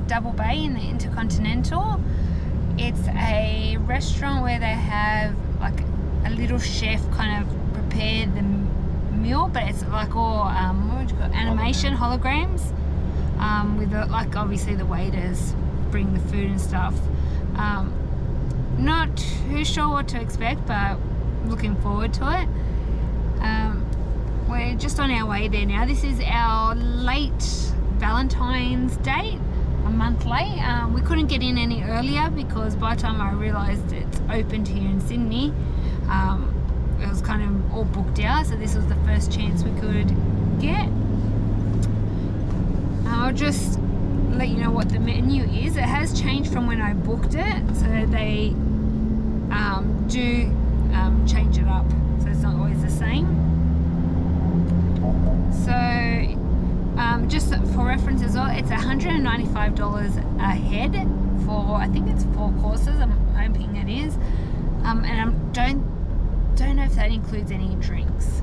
Double Bay in the Intercontinental. It's a restaurant where they have like a little chef kind of prepare the meal, but it's like all what would you call it? Animation holograms, with like obviously the waiters bring the food and stuff. Not too sure what to expect, but looking forward to it. We're just on our way there now. This is our late Valentine's date, a month late. We couldn't get in any earlier because by the time I realised it's opened here in Sydney, it was kind of all booked out, so this was the first chance we could get. I'll just let you know what the menu is. It has changed from when I booked it, so they do change it up, so it's not always the same. So just for reference as well, it's $195 a head for, I think it's 4 courses. I'm hoping it is, and I don't know if that includes any drinks.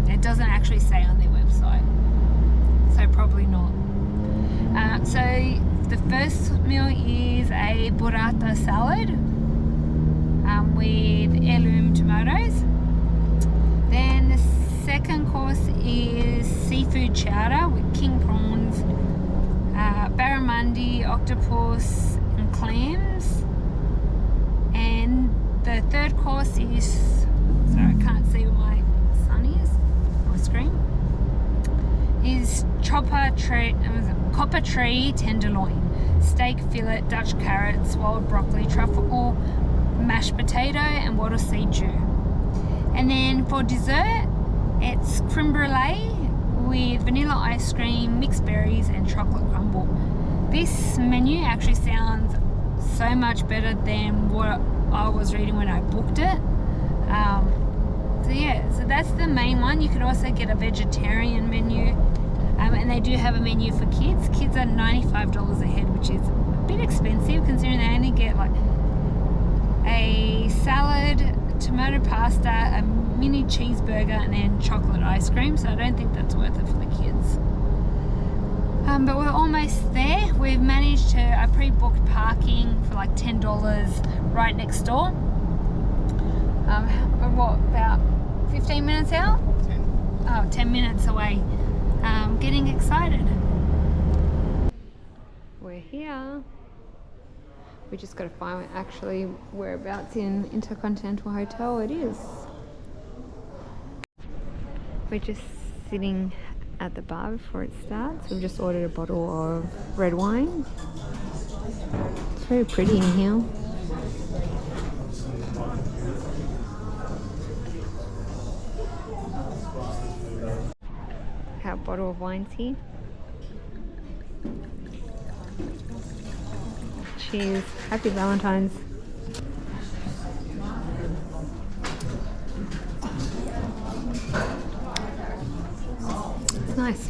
It doesn't actually say on their website, so probably not. So the first meal is a burrata salad with heirloom tomatoes. Then the second course is seafood chowder with king prawns, barramundi, octopus and clams. And the third course is, sorry, I can't see where my sun is on the screen, is copper tree tenderloin, steak fillet, Dutch carrots, wild broccoli, truffle, mashed potato and water seed stew. And then for dessert, it's creme brulee with vanilla ice cream, mixed berries and chocolate crumble. This menu actually sounds so much better than what I was reading when I booked it. So yeah, so that's the main one. You could also get a vegetarian menu, and they do have a menu for kids. Kids are $95 a head, which is a bit expensive considering they only get like a salad, tomato pasta, a mini cheeseburger and then chocolate ice cream, so I don't think that's worth it for the kids. But we're almost there. We've managed to, I pre-booked parking for like $10 right next door. We're what, about 15 minutes out? 10 minutes away. Getting excited. We're here. We just got to find actually whereabouts in Intercontinental Hotel it is. We're just sitting at the bar before it starts. We've just ordered a bottle of red wine. It's very pretty in here. Our bottle of wine's here. Cheers. Happy Valentine's. It's nice.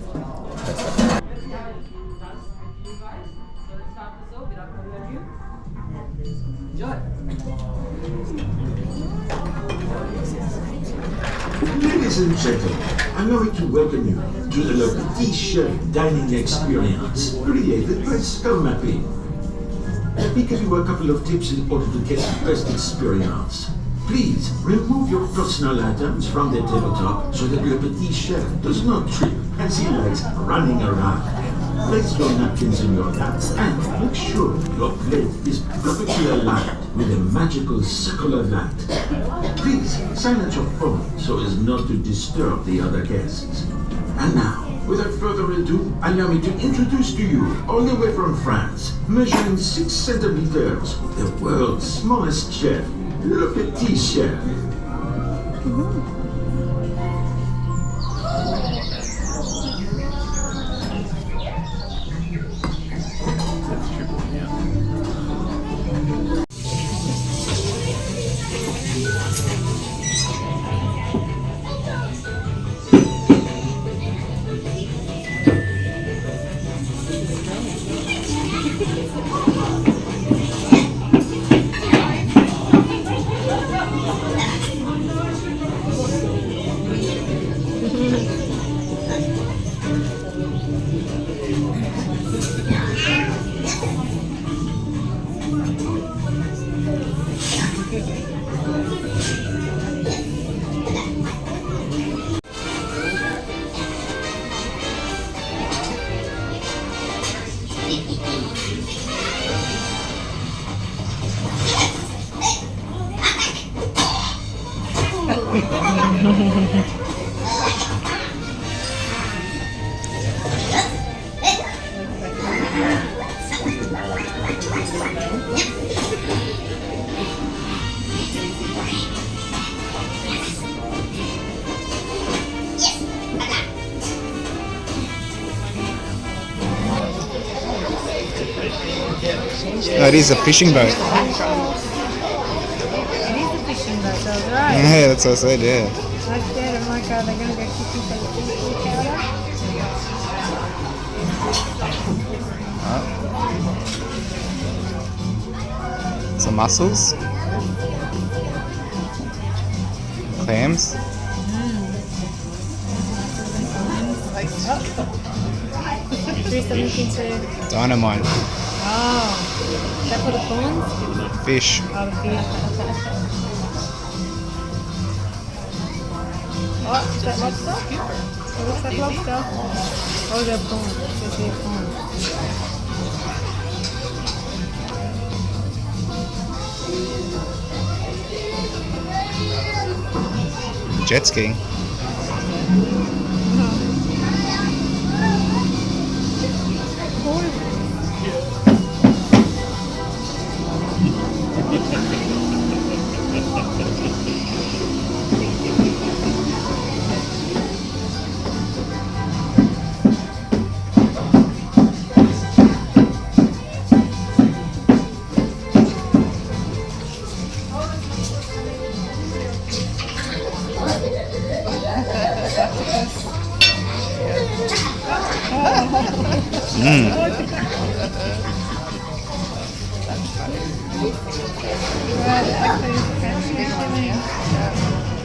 Ladies and gentlemen, allow me to welcome you to the Petit Chef dining experience created by Skull Mapping. Let me give you a couple of tips in order to get the best experience. Please remove your personal items from the tabletop so that your Petit Chef does not trip as he likes running around. Place your napkins in your lap and make sure your plate is perfectly aligned with a magical circular light. Please silence your phone so as not to disturb the other guests. And now, without further ado, allow me to introduce to you, all the way from France, measuring 6 centimeters, the world's smallest chef, Le Petit Chef. No, it is a fishing boat. It is a fishing boat, so I was right. Yeah, that's what I said, yeah. I said, I'm like, are they going to go fishing for the seafood chowder? Some mussels. Clams. Do something into... Dynamite. Oh, is that for the prawns? Fish. Oh, the fish. Oh, is that lobster? It looks like lobster. Oh, they're prawns. They're prawns. Jet skiing.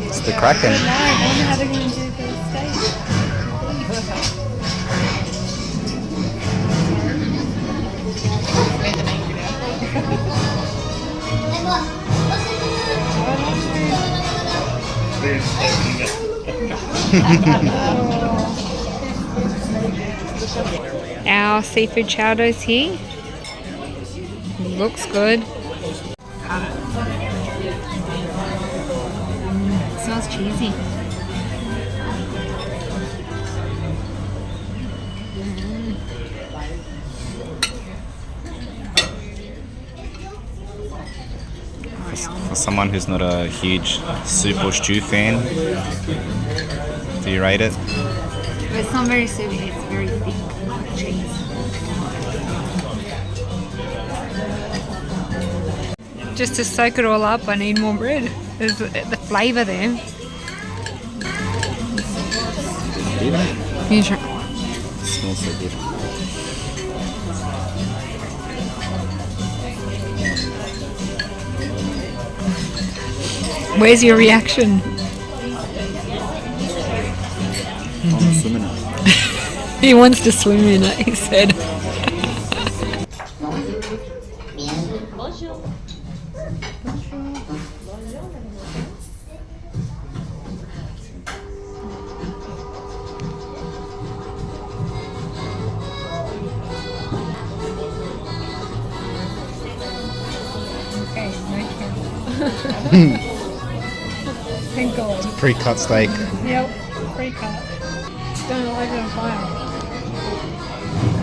It's the Kraken. I wonder how they're going to do the steak. Our seafood chowder's here. Looks good. Smells cheesy. For someone who's not a huge soup or stew fan, do you rate it? It's not very soupy, it's very thick cheese. Just to soak it all up, I need more bread. There's the flavour there. You try. It smells so good. Where's your reaction? I'm swimming it. He wants to swim in it, he said. Okay, no count. Thank God. Pre-cut steak. Yep, pre-cut. Don't like it on fire.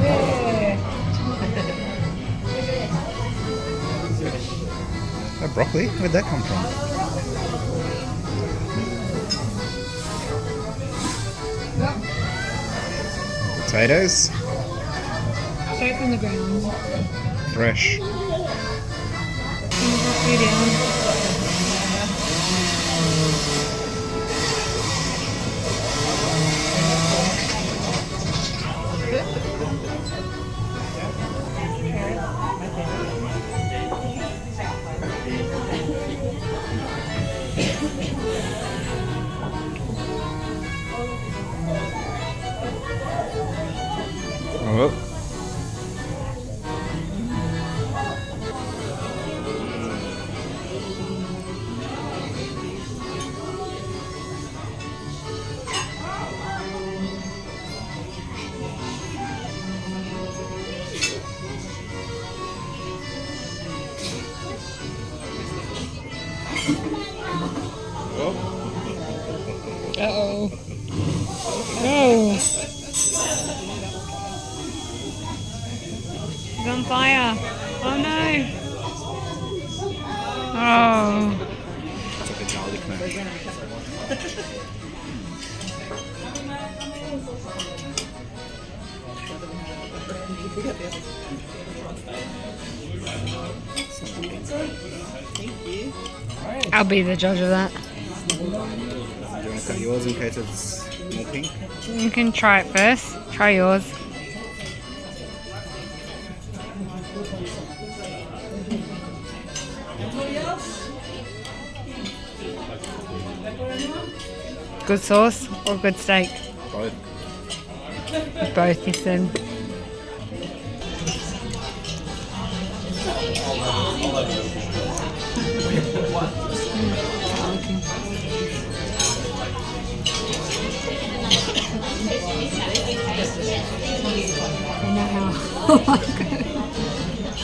Yeah. That broccoli? Where'd that come from? Potatoes? Straight from the ground. Fresh. And the broccoli down. Oh. Uh-oh. No. He's on fire. Oh no. Oh. It's like a garlic mash. I'll be the judge of that. Do you want to cut yours in case it's more pink? You can try it first. Try yours. Good sauce or good steak? Both. Both, you said.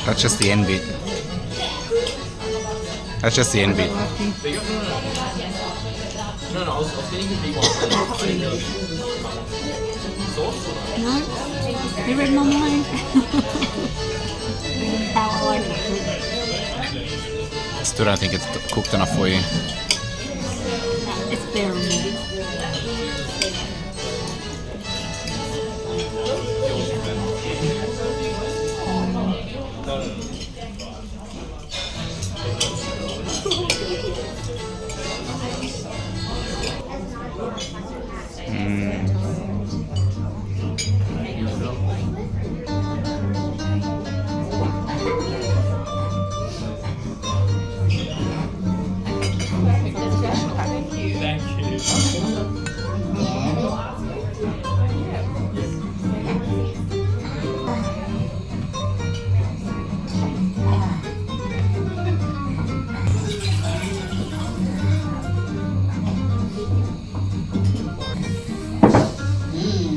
That's just the end bit. That's just the end bit. No, you read my mind. How I like it. Still don't think it's cooked enough for you. It's bearable.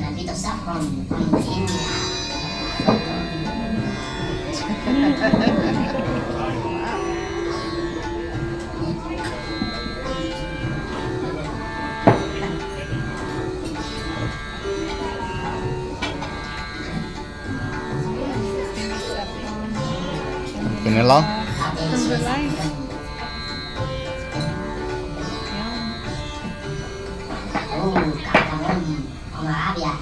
A bit of saffron on the end. Vanilla? Oh, cardamom on Arabia.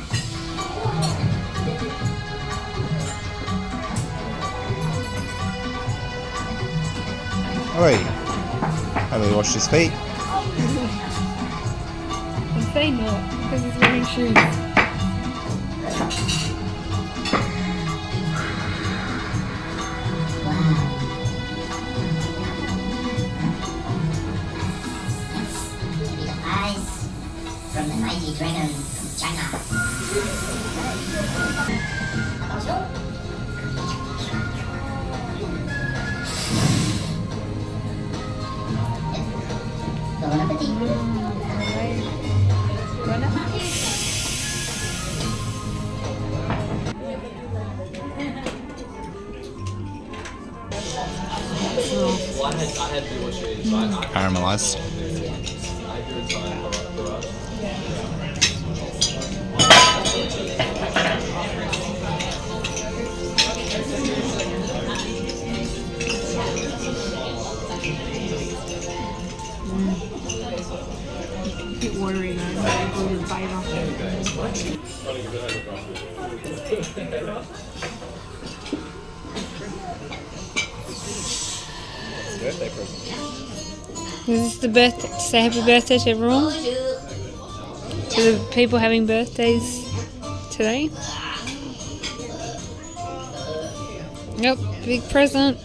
Oi. Have they washed his feet? I'm saying not, because he's wearing shoes. From the mighty dragon from China. Attention. Bon appétit. Bon appétit. Caramelized. A bit watery though, a little flavour. Birthday present. Is this the birthday? To say happy birthday to everyone? To the people having birthdays today? Yep, big present.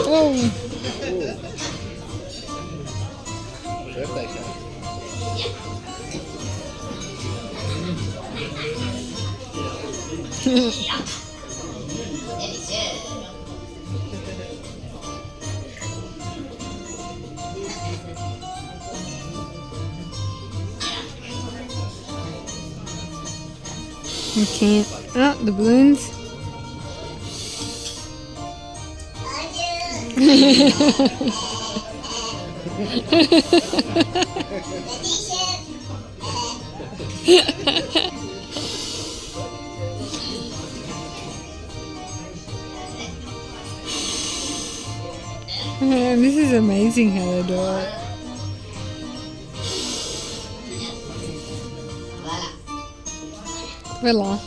Whoa. Birthday cake. You can't. Oh, the balloons. Man, this is amazing how they do it. Villa.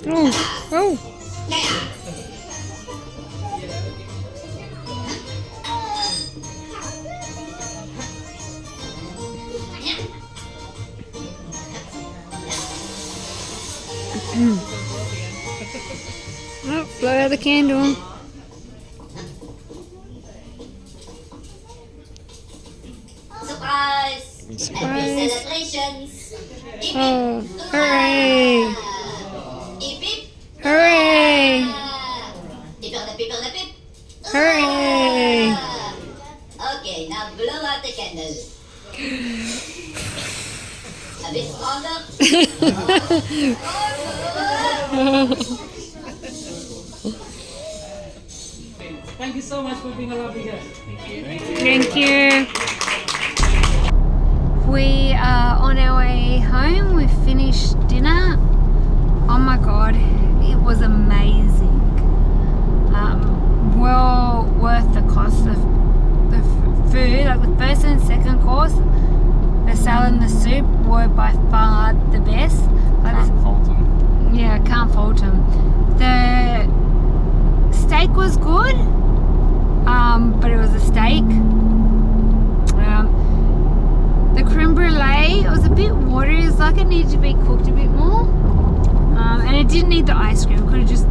Oh, oh. Oh, blow out the candle. Surprise! Surprise. Happy celebrations! Oh, hooray! Beep beep! Hooray! People the pip! Hooray! Okay, now blow out the candle. A bit stronger. Thank you so much for being a lovely guest. Thank you. We are on our way home. We finished dinner. Oh my god, it was amazing. Well worth the cost of the food. Like the first and second course, the salad and the soup were by far the best. Like Can't fault them. yeah, can't fault them. The steak was good, but it was a steak. The creme brulee, it was a bit watery. It was like it needed to be cooked a bit more, and it didn't need the ice cream. Could have just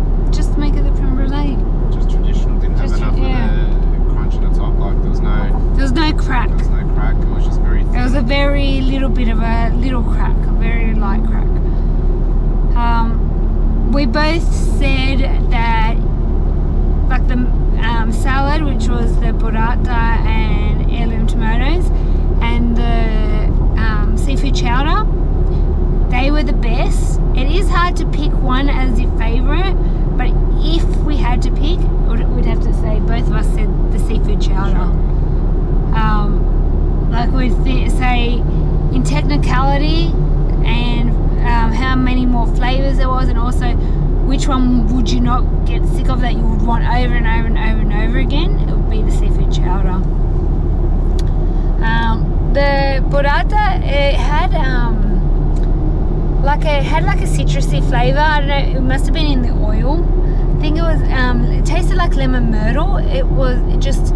make it the creme brulee. Just traditional. Didn't have enough of the crunch at the top. Like there was no crack. There was no crack. It was just very thin. It was a very little bit of a little crack, a very light crack. We both said that, like the salad, which was the burrata and heirloom tomatoes, and the seafood chowder, they were the best. It is hard to pick one as your favourite, but if we had to pick, we'd have to say both of us said the seafood chowder. Like we'd say in technicality and how many more flavours there was, and also which one would you not get sick of that you would want over and over and over and over again, it would be the seafood chowder. The burrata, it had like a citrusy flavour. I don't know, it must have been in the oil. I think it was it tasted like lemon myrtle. It just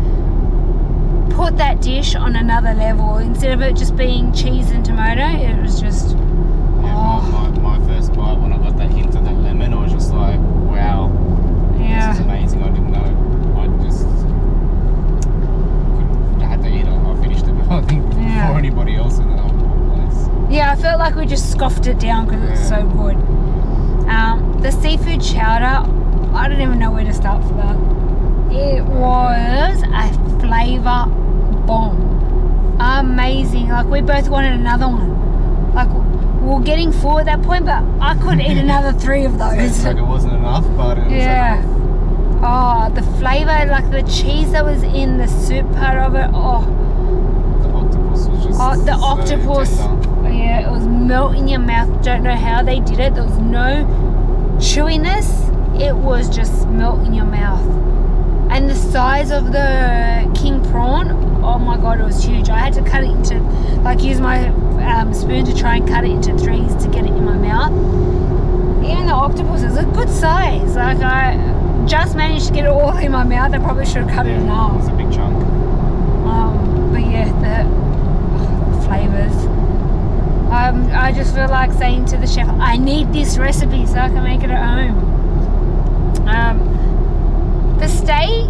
put that dish on another level. Instead of it just being cheese and tomato, it was just My first bite, when I got that hint of that lemon, I was just like, wow, this is amazing. I didn't know. I had to eat it. I finished it, I think, before anybody else in the whole place. Yeah, I felt like we just scoffed it down because it was so good. The seafood chowder, I don't even know where to start for that. It was a flavour bomb. Amazing. Like we both wanted another one. Like we were getting full at that point, but I could eat another 3 of those. Like it wasn't enough, but it was enough. Oh, the flavour, like the cheese that was in the soup part of it. Oh, The octopus was just the so octopus. tender. Yeah, it was melt in your mouth. Don't know how they did it. There was no chewiness. It was just melt in your mouth. And the size of the king prawn, oh my god, it was huge. I had to cut it into, like use my spoon to try and cut it into 3s to get it in my mouth. Even the octopus is a good size. Like I just managed to get it all in my mouth. I probably should have cut it in It half. was a big chunk. But yeah, the flavours. I just feel like saying to the chef, I need this recipe so I can make it at home. The steak,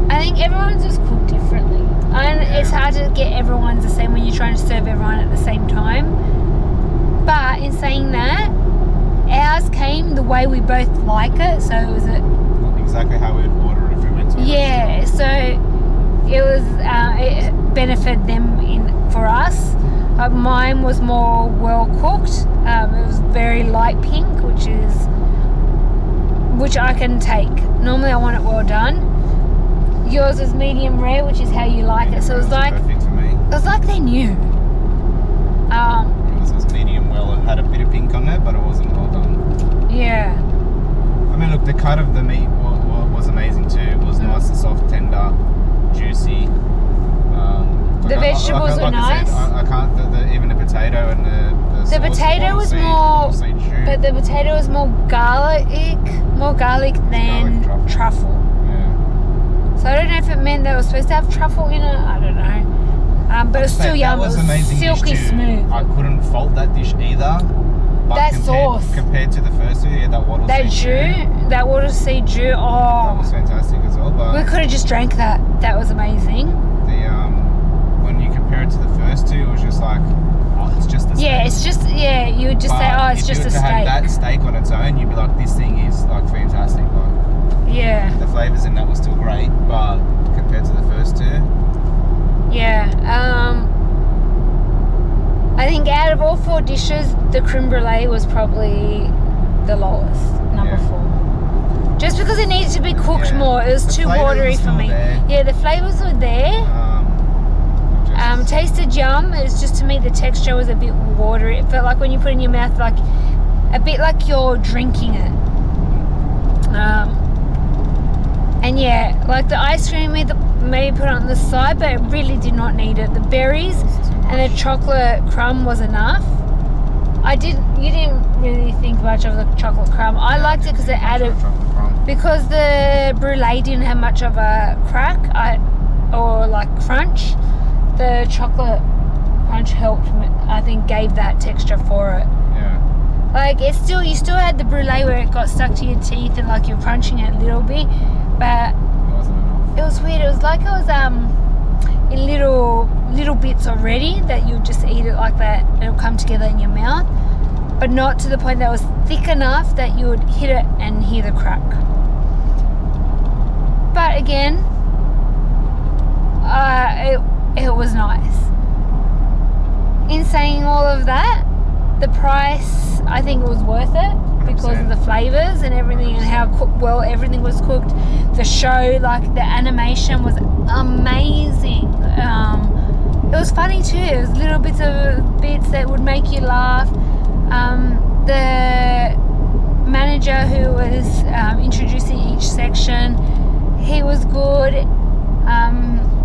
I think everyone's just cooked differently. And it's hard to get everyone's the same when you're trying to serve everyone at the same time. But in saying that, ours came the way we both like it. So it was Exactly how we'd order if we went to a restaurant. so it was it benefited them for us. Mine was more well cooked. It was very light pink, which I can take. Normally I want it well done. Yours is medium rare, which is how you like it. So it was like perfect for me. it was like they knew. It was medium well. It had a bit of pink on there, but it wasn't well done. Yeah. I mean, look, the cut of the meat was amazing too. It was nice and soft, tender, juicy. The vegetables were nice. I can't. Even the potato and the The potato was more, but the potato was more garlic than Garlic truffle. Yeah. So I don't know if it meant that it was supposed to have truffle in it. I don't know. But it was still yum. It was amazing silky dish too. smooth. I couldn't fault that dish either. But That sauce. compared to the first two, yeah, that water That water seed jus. that Oh, was fantastic as well. But we could have just drank that. That was amazing. the when you compare it to the first two, it was just like, oh, it's just a steak. Yeah, it's just you would just say, oh, it's just a If you were to have that steak. steak on its own, you'd be like, this thing is like fantastic. Like Yeah, the flavors in that were still great, but compared to the first two, yeah. I think out of all 4 dishes, the creme brulee was probably the lowest, number Yeah. 4. Just because it needed to be cooked Yeah. more. It was The too flavours watery were for still me. there. Yeah, the flavors were there. Tasted yum. It was just, to me, the texture was a bit watery. It felt like when you put it in your mouth, like a bit like you're drinking it. And yeah, like the ice cream, maybe put it on the side, but it really did not need it. The berries and the chocolate crumb was enough. You didn't really think much of the chocolate crumb. I liked it because it added, because the brulee didn't have much of a crack or like crunch. The chocolate crunch helped, I think, gave that texture for it. Yeah. Like you still had the brulee where it got stuck to your teeth and like you're crunching it a little bit, but It wasn't enough. it was weird. It was like it was in little bits already that you just eat it like that. It'll come together in your mouth, but not to the point that it was thick enough that you would hit it and hear the crack. But again, it was nice. In saying all of that, the price, I think it was worth it because of the flavors and everything and how well everything was cooked. The show, like the animation was amazing. It was funny too. It was little bits that would make you laugh. The manager who was introducing each section, he was good.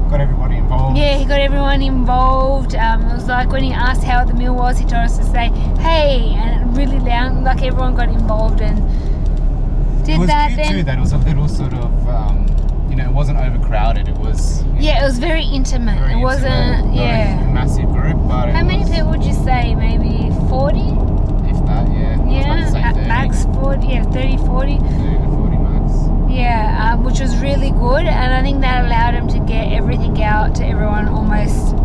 Got everybody involved. Yeah, he got everyone involved. It was like when he asked how the meal was, he told us to say, hey, and really loud, like everyone got involved and did It was that. good Then too that it was a little sort of, it wasn't overcrowded. It was yeah, it was very intimate. very It wasn't, intimate, yeah. not a massive group, but How many people would you say? Maybe 40? If that, yeah. I was Yeah, about to say at 30, max 40, yeah, 30, 40. 30 to 40 max. Yeah, which was really good, and I think that allowed him to get everything out to everyone almost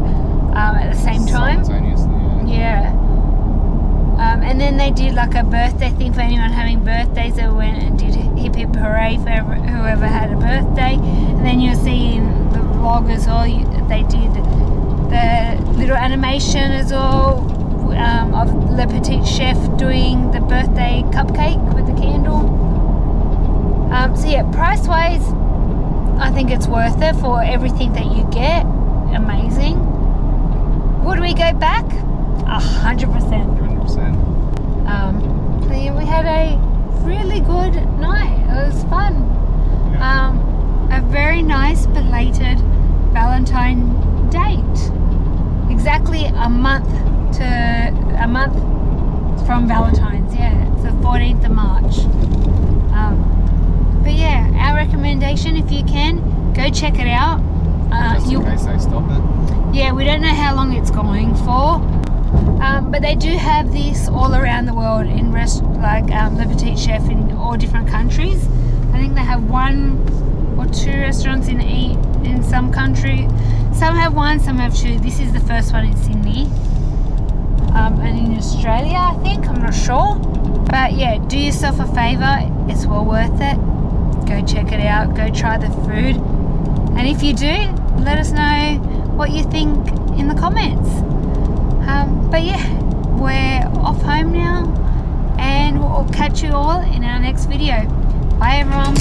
at the same time. Simultaneously, yeah. Yeah. And then they did like a birthday thing for anyone having birthdays. They went and did hip hip hooray for whoever had a birthday. And then you'll see in the vlog as well, they did the little animation as well of the Petit Chef doing the birthday cupcake with the candle. So yeah, price wise, I think it's worth it for everything that you get. Amazing. Would we go back? 100%. 100%. So yeah, we had a really good night. It was fun. A very nice belated Valentine date. Exactly a month from Valentine's. Yeah, it's the 14th of March. But yeah, our recommendation, if you can, go check it out. Just in case they stop it. Yeah, we don't know how long it's going for, but they do have this all around the world in Le Petit Chef in all different countries. I think they have 1 or 2 restaurants in some country. Some have 1, some have 2. This is the first one in Sydney, and in Australia, I think. I'm not sure, but yeah, do yourself a favour. It's well worth it. Go check it out. Go try the food, and if you do, let us know what you think in the comments. But yeah, we're off home now, and we'll catch you all in our next video. Bye everyone.